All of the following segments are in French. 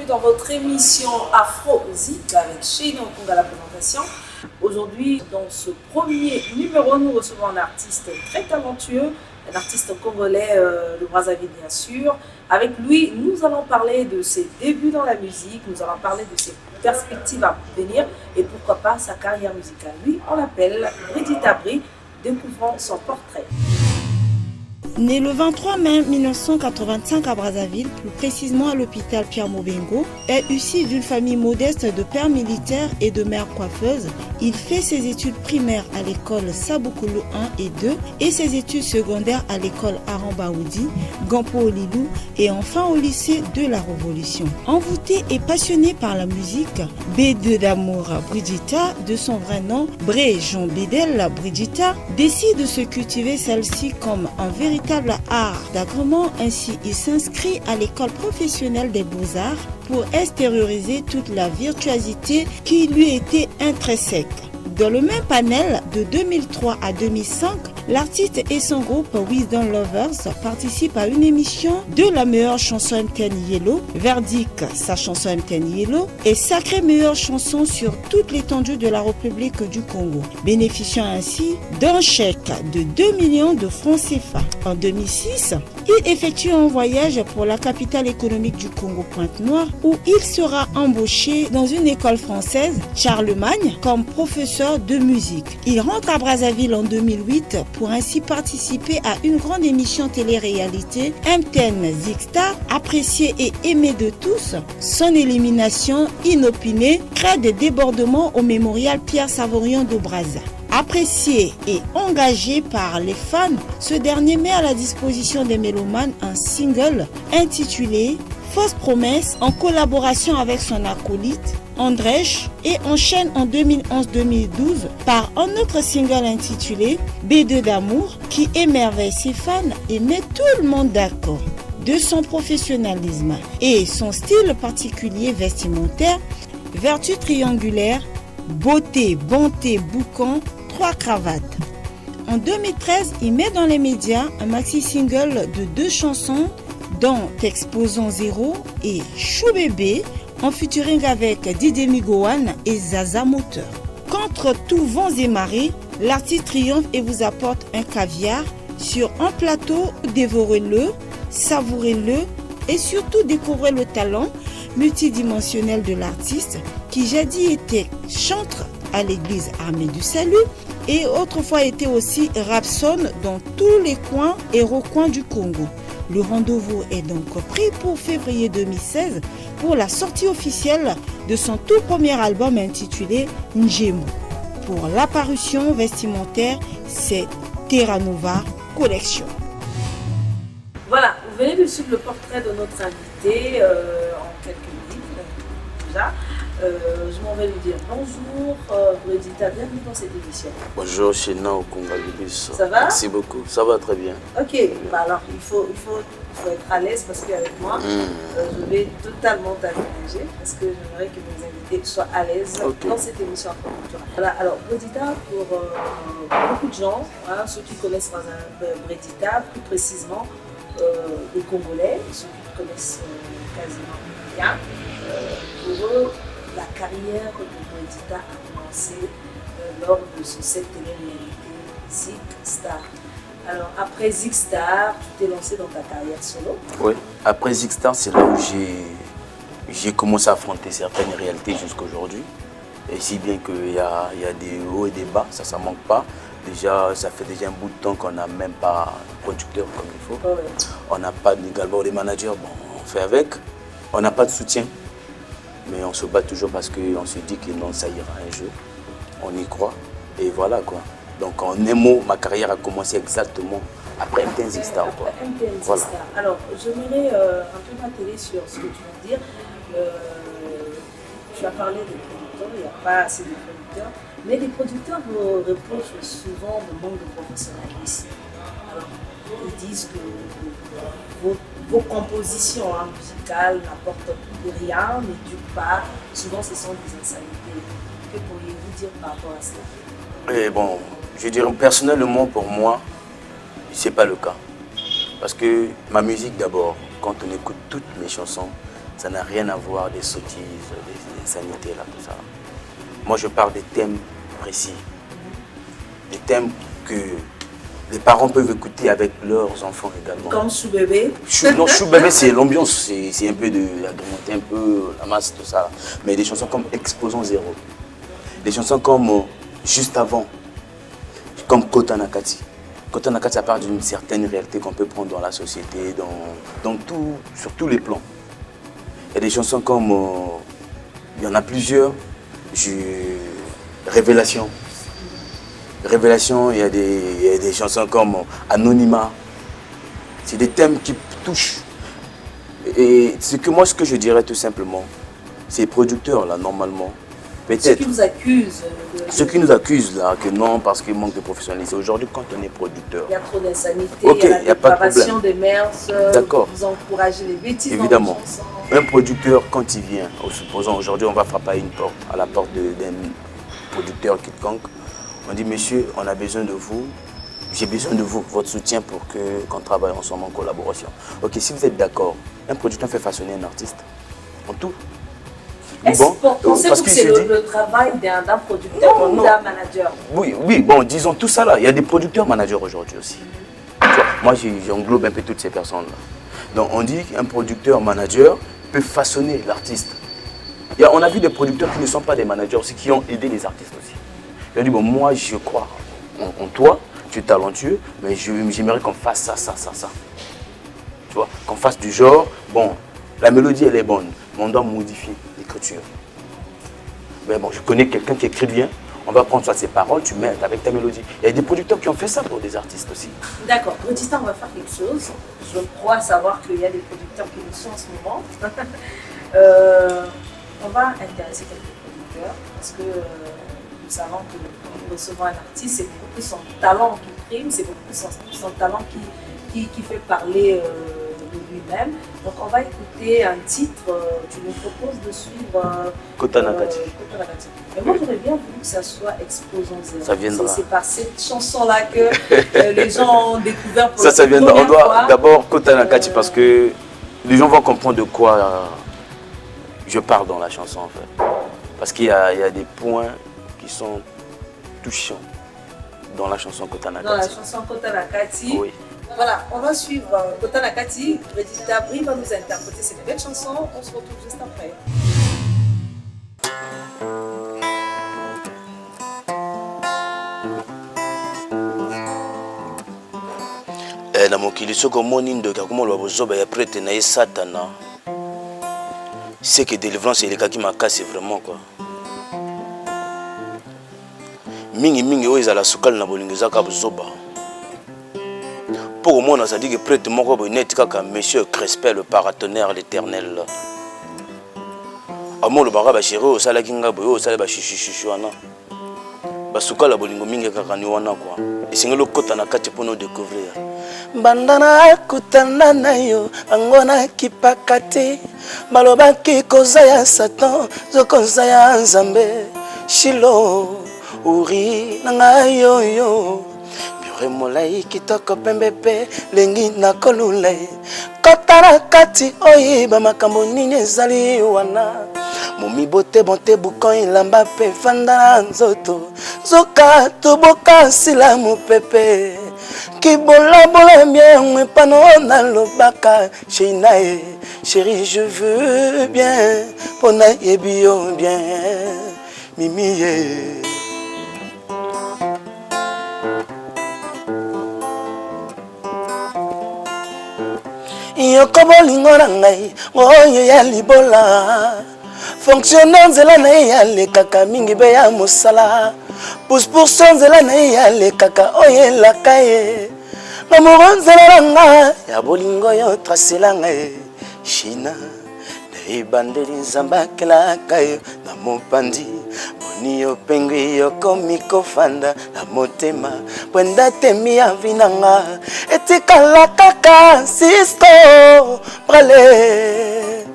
dans votre émission Afro Zik avec Sheino Konga à la présentation. Aujourd'hui, dans ce premier numéro, nous recevons un artiste très talentueux, un artiste congolais de Brazzaville bien sûr. Avec lui, nous allons parler de ses débuts dans la musique, nous allons parler de ses perspectives à venir et pourquoi pas sa carrière musicale. Lui, on l'appelle Brigitte Abri, découvrant son portrait. Né le 23 mai 1985 à Brazzaville, plus précisément à l'hôpital Pierre Mobengo, est issu d'une famille modeste de père militaire et de mère coiffeuse. Il fait ses études primaires à l'école Saboukoulou 1 et 2 et ses études secondaires à l'école Arambaoudi, Gampo Olilou et enfin au lycée de la Révolution. Envoûté et passionné par la musique, B2 d'amour Brigitta, de son vrai nom Bré Jean Bédel Brigitta, décide de se cultiver celle-ci comme un véritable art d'agrément. Ainsi, il s'inscrit à l'école professionnelle des beaux-arts pour extérioriser toute la virtuosité qui lui était intrinsèque. Dans le même panel, de 2003 à 2005, l'artiste et son groupe Wisdom Lovers participent à une émission de la meilleure chanson MTN Yellow, Verdict, sa chanson MTN Yellow, est sacrée meilleure chanson sur toute l'étendue de la République du Congo, bénéficiant ainsi d'un chèque de 2 millions de francs CFA. En 2006, il effectue un voyage pour la capitale économique du Congo, Pointe-Noire, où il sera embauché dans une école française, Charlemagne, comme professeur de musique. Il rentre à Brazzaville en 2008 pour ainsi participer à une grande émission télé-réalité MTN Zik Star, appréciée et aimée de tous. Son élimination inopinée crée des débordements au mémorial Pierre Savorian de Brazza. Apprécié et engagé par les fans, ce dernier met à la disposition des mélomanes un single intitulé Fausse promesse en collaboration avec son acolyte Andrej et enchaîne en 2011-2012 par un autre single intitulé B2 d'amour qui émerveille ses fans et met tout le monde d'accord. De son professionnalisme et son style particulier vestimentaire, vertu triangulaire, beauté, bonté, boucan, 3 cravates. En 2013, il met dans les médias un maxi-single de 2 chansons dont Exposant Zéro et Chou Bébé en featuring avec Didier Migowan et Zaza Moteur. Contre tous vents et marées, l'artiste triomphe et vous apporte un caviar sur un plateau. Dévorez-le, savourez-le et surtout découvrez le talent multidimensionnel de l'artiste qui jadis était chantre à l'église Armée du Salut et autrefois était aussi rapson dans tous les coins et recoins du Congo. Le rendez-vous est donc pris pour février 2016 pour la sortie officielle de son tout premier album intitulé Njemu. Pour l'apparition vestimentaire, c'est Terra Nova Collection. Voilà, vous venez de suivre le portrait de notre invité en quelques minutes déjà. Je m'en vais lui dire bonjour, Brigitte, bienvenue dans cette émission. Bonjour, Sheino Konga Libis. Ça va? Merci beaucoup, ça va très bien. Ok, bah alors il faut être à l'aise parce qu'avec moi, je vais totalement t'aménager parce que j'aimerais que mes invités soient à l'aise dans cette émission. Voilà, alors Brigitte, pour beaucoup de gens, hein, ceux qui connaissent Brigitte, plus précisément les Congolais, ceux qui connaissent quasiment bien, pour eux, la carrière de Brigitte a commencé lors de cette télé-réalité Zik Star. Alors après Zik Star, tu t'es lancé dans ta carrière solo? Oui, après Zik Star, c'est là où j'ai commencé à affronter certaines réalités jusqu'à aujourd'hui. Et si bien qu'il y a des hauts et des bas, ça ne manque pas. Déjà, ça fait déjà un bout de temps qu'on n'a même pas de producteur comme il faut. Oh oui. On n'a pas également les managers, bon, on fait avec. On n'a pas de soutien. Mais on se bat toujours parce qu'on se dit que non, ça ira un jour. On y croit. Et voilà quoi. Donc en un mot, ma carrière a commencé exactement après MTN Zik Star. Voilà. Alors, j'aimerais un peu m'atteler sur ce que tu viens de dire. Tu as parlé des producteurs, il n'y a pas assez de producteurs. Mais les producteurs vous reprochent souvent le manque de professionnalisme. Alors, ils disent que vos compositions musicales n'apportent rien, n'éduquent pas. Souvent, ce sont des insanités. Que pourriez-vous dire par rapport à cela? Et bon, je dirais personnellement, pour moi, ce n'est pas le cas. Parce que ma musique, d'abord, quand on écoute toutes mes chansons, Ça n'a rien à voir des sottises, des insanités, là, tout ça. Moi, je parle des thèmes précis. Des thèmes que les parents peuvent écouter avec leurs enfants également. Comme Chou-Bébé. Non, Chou-Bébé, c'est l'ambiance, c'est un peu d'agrémenter un peu la masse, tout ça. Mais des chansons comme Exposant Zéro, des chansons comme Juste Avant, comme Kota Nakati. Kota Nakati, ça part d'une certaine réalité qu'on peut prendre dans la société, sur tous les plans. Il y a des chansons comme, il y en a plusieurs, Révélation. Révélation, il y a des chansons comme Anonymat. C'est des thèmes qui touchent. Et ce que je dirais tout simplement, ces producteurs là, normalement, peut-être. Ceux qui vous accusent. Ceux qui nous accusent là, que non, parce qu'il manque de professionnalisme. Aujourd'hui, quand on est producteur. Il y a trop d'insanité, okay, il y a la dépravation des mœurs, vous encouragez les bêtises. Évidemment. Un producteur, quand il vient, supposons aujourd'hui, on va frapper à la porte d'un producteur quiconque. On dit, monsieur, on a besoin de vous, j'ai besoin de vous, votre soutien pour qu'on travaille ensemble en collaboration. Ok, si vous êtes d'accord, un producteur fait façonner un artiste en tout. Est-ce que c'est le travail d'un producteur ou d'un manager? Oui, bon, disons tout ça là. Il y a des producteurs managers aujourd'hui aussi. Moi, j'englobe un peu toutes ces personnes-là. Donc, on dit qu'un producteur manager peut façonner l'artiste. On a vu des producteurs qui ne sont pas des managers aussi, qui ont aidé les artistes aussi. Ils ont dit, bon, moi, je crois en toi, tu es talentueux, mais j'aimerais qu'on fasse ça. Tu vois, qu'on fasse du genre, bon, la mélodie, elle est bonne, mais on doit modifier l'écriture. Mais bon, je connais quelqu'un qui écrit bien, on va prendre soit ses paroles, tu mets avec ta mélodie. Il y a des producteurs qui ont fait ça pour des artistes aussi. D'accord, Bredita, on va faire quelque chose. Je crois savoir qu'il y a des producteurs qui nous sont en ce moment. On va intéresser quelques producteurs parce que nous savons que quand nous recevons un artiste, c'est beaucoup plus son talent qui prime, c'est beaucoup plus son talent qui fait parler de lui-même. Donc on va écouter un titre, tu nous proposes de suivre Kota Nakati. Mais moi j'aurais bien voulu que ça soit Exposant Zéro. Ça viendra. C'est par cette chanson-là que les gens ont découvert pour ça viendra. On doit d'abord Kota Nakati parce que les gens vont comprendre de quoi je parle dans la chanson en fait. Parce qu'il y a des points qui sont touchants dans la chanson Kota Nakati. Dans la chanson Kota Nakati. Oui. Voilà, on va suivre Kota Nakati. Bredita Bri va nous interpréter cette belle chanson. On se retrouve juste après. Na mokili soko moni ndoka kuma lwa bozoba ya prêtre na satana. C'est que délivrance et les cas qui makasi vraiment quoi. Mingi oyo ezala sukali na bolingo ezaka bozoba. Pour moi, on a dit que prêtre moko bonet kaka monsieur Crespel le paratonnerre l'Éternel. Amo le bara ba chéri o sala kinga boyo o sala ba chichichichu wana. Ba sukala bolingo mingi kaka ni wana quoi. Esengelo Kota Nakati pour nous découvrir. Bandana kutana na yo angona kipakati maloba ki kozaya Satan zokozaya Nzambe Shilo uri nanga yo Remolai kitoko pembepe lengi na kolulai Kota Nakati oyiba makambo nini ezali wana Momi bote bonte bukon ilamba pe fanda na nzoto Zoka tuboka sila mupepe Kibola bola mien pano na lobaka Shinae chérie je veux bien Pona ebio bien Mimiye Yoko bolingo na ngai oyo ya libola Fonctionne nzela na ya le kaka mingi be ya mosala Pousse nzela na ya le kaka oye la kaye Namoro nzela nga ya bolingo yo tracela ngai China na ibandeli nzamba kela kayo na mopandi Boni yo pengwi yo komiko fanda na motema Wenda temi ya vinanga etikala kaka sisto prale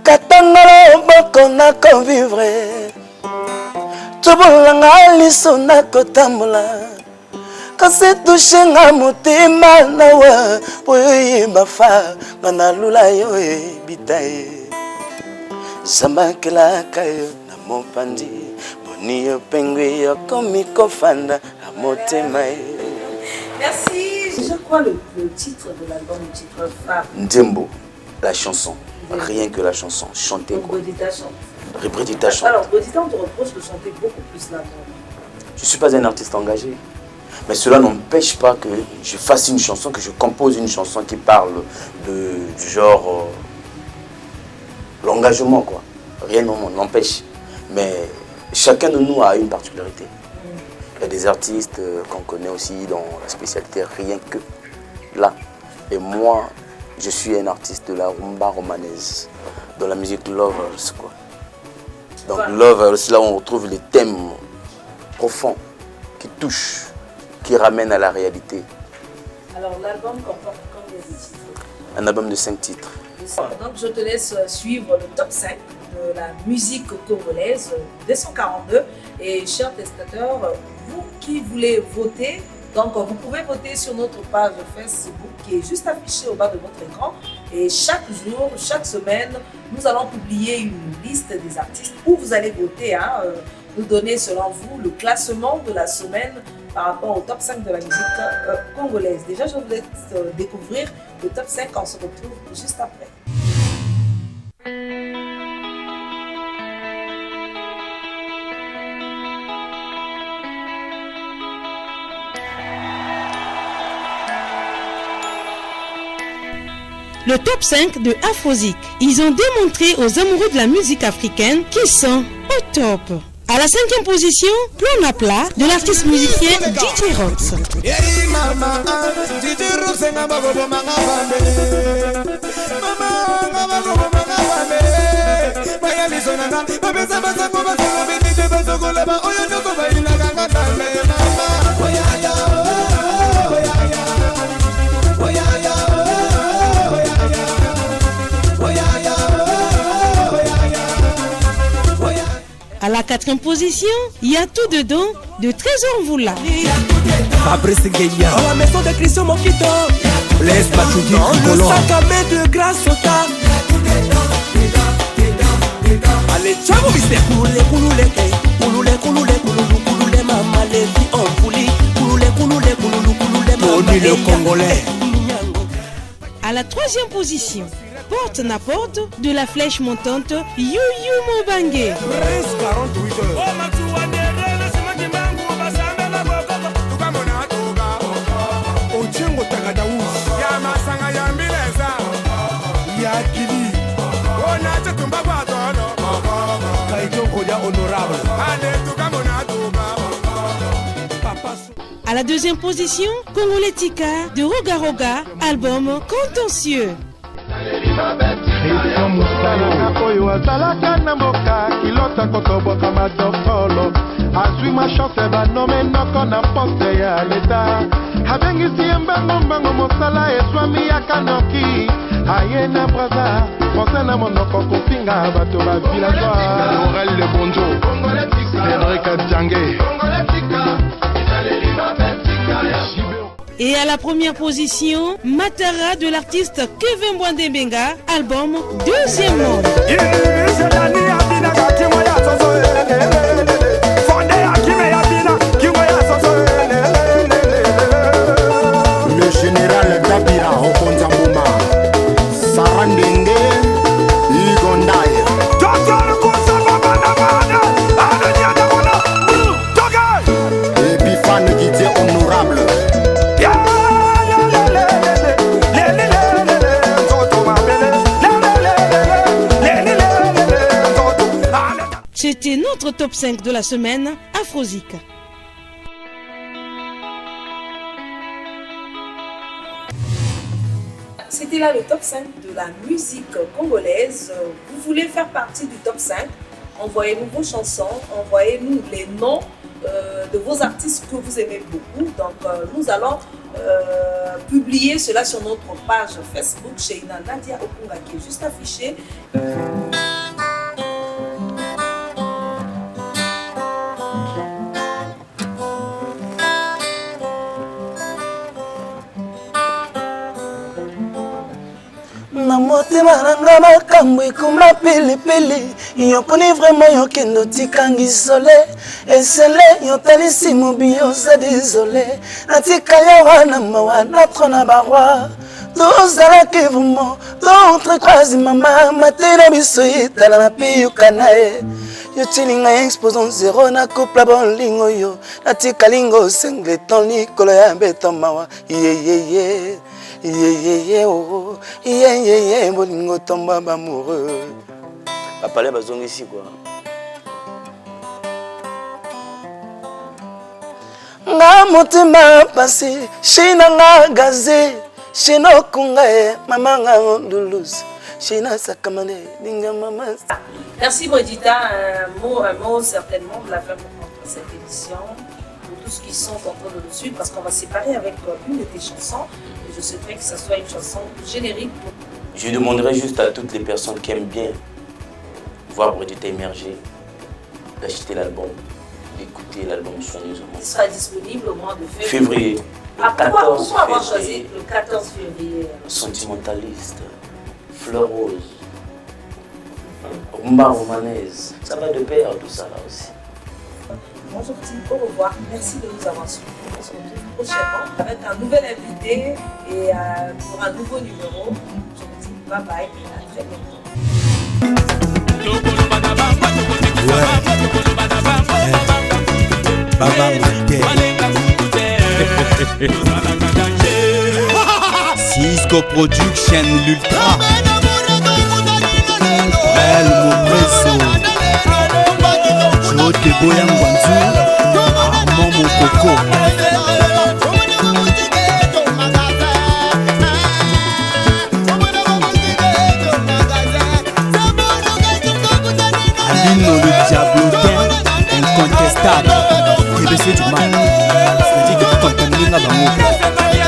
Katangalo boko na convivre Tubulanga liso na kotambola kasi tushenga motema nawa po yeba fa ngana lula yo bitaye zambakela kayo na mopandi boni yo pengwe yo komi kofanda a motema. Merci. Je crois le titre de l'album, le titre phare. Ndembo, la chanson. Rien que la chanson. Chanter quoi. Brodita chante. Brodita chante. Alors, Brodita, on te reproche de chanter beaucoup plus l'album. Je ne suis pas un artiste engagé. Mais cela n'empêche pas que je fasse une chanson, que je compose une chanson qui parle du genre l'engagement, quoi. Rien n'empêche. Mais chacun de nous a une particularité. Il y a des artistes qu'on connaît aussi dans la spécialité rien que là. Et moi, je suis un artiste de la rumba romanaise, dans la musique Lovers, quoi. Donc Lovers, là où on retrouve les thèmes profonds qui touchent, qui ramènent à la réalité. Alors l'album comporte combien de titres? Un album de 5 titres. Donc je te laisse suivre le top 5 de la musique congolaise 242. Et chers testateurs, vous qui voulez voter, donc vous pouvez voter sur notre page Facebook qui est juste affichée au bas de votre écran. Et chaque jour, chaque semaine, nous allons publier une liste des artistes où vous allez voter, nous donner selon vous le classement de la semaine par rapport au top 5 de la musique congolaise. Déjà, je vous laisse découvrir le top 5, on se retrouve juste après. Le top 5 de Afrozik. Ils ont démontré aux amoureux de la musique africaine qu'ils sont au top. À la 5e position, Plan à plat de l'artiste musicien DJ Rox. À la 4e position, il y a tout dedans de Trésor Mvula. Fabrice Gueye, dans la maison de Christian Mokito, laisse pas tout dire, dans le sac à main de Grâce Sota. Allez, ciao, Mister. Kouloulé, maman, les filles en folie. Kouloulé, Tony le Congolais. À la 3e position, Porte na porte de la flèche montante You Mobangé. À la 2e position, Congolais Tika de Roga Roga, album Contentieux. oyo azalaka na mboka kilota kotoboka madokolo azwi machance banome noko na poste ya leta abengisi ye mbango mosala eswami ya kanoki aye na braza fonse na monoko kofinga bato ba villageois Laurel Le Bonjo Cédric Adjange. Et à la 1re position, Matara de l'artiste Kevin Bwandembenga, album Deuxième Monde. Le général Dabira Okonzambuma Sarandenge Igondaye Epifane Guidé honorable. C'était notre top 5 de la semaine, Afrozik. C'était là le top 5 de la musique congolaise. Vous voulez faire partie du top 5? Envoyez-nous vos chansons, envoyez-nous les noms de vos artistes que vous aimez beaucoup. Donc nous allons publier cela sur notre page Facebook chez Nadia Okunga qui est juste affichée. na motema nanga makambo ekoma pilipili yoponi vraiment yokendo tikangi sole esele yotalisi mobi oza désolé natika ya wana mawa natrona baroi tozalaki vraiment tontrecroise mama matena biso etala na piyukana ye yotilinga exposant zéro na couple bolingo yo natika lingo singleton likolo ya beto mawa yeyeye yeyeye oh yeyeye bolingo tomba amoureux papa le bazongi ici quoi nga motema pasi shina nga gaze shino kunga mama nga lulus shina sakamane dinga mama. Merci Bredita, un mot certainement de la fin pour cette émission, pour tous qui sont en train de nous suivre, parce qu'on va séparer avec une de tes chansons, et je souhaiterais que ce soit une chanson générique. Je demanderais juste à toutes les personnes qui aiment bien voir Bredita émerger, d'acheter l'album, d'écouter l'album soigneusement. Il sera disponible au mois de février. Pourquoi avoir choisi le 14 février? Sentimentaliste, fleur rose. Rumba romanaise, ça va de pair tout ça là aussi. Bonjour Tim, au revoir, merci de nous avoir suivis. On se retrouve prochainement avec un nouvel invité et pour un nouveau numéro. Je vous dis bye bye et à très bientôt. Cisco Production, l'Ultra. El Mopresso Jote Boyan Gwanzu Armand Mokoko Alino le diablotin incontestable. Et c'est du mal. C'est dit que tu t'entends bien là-bas.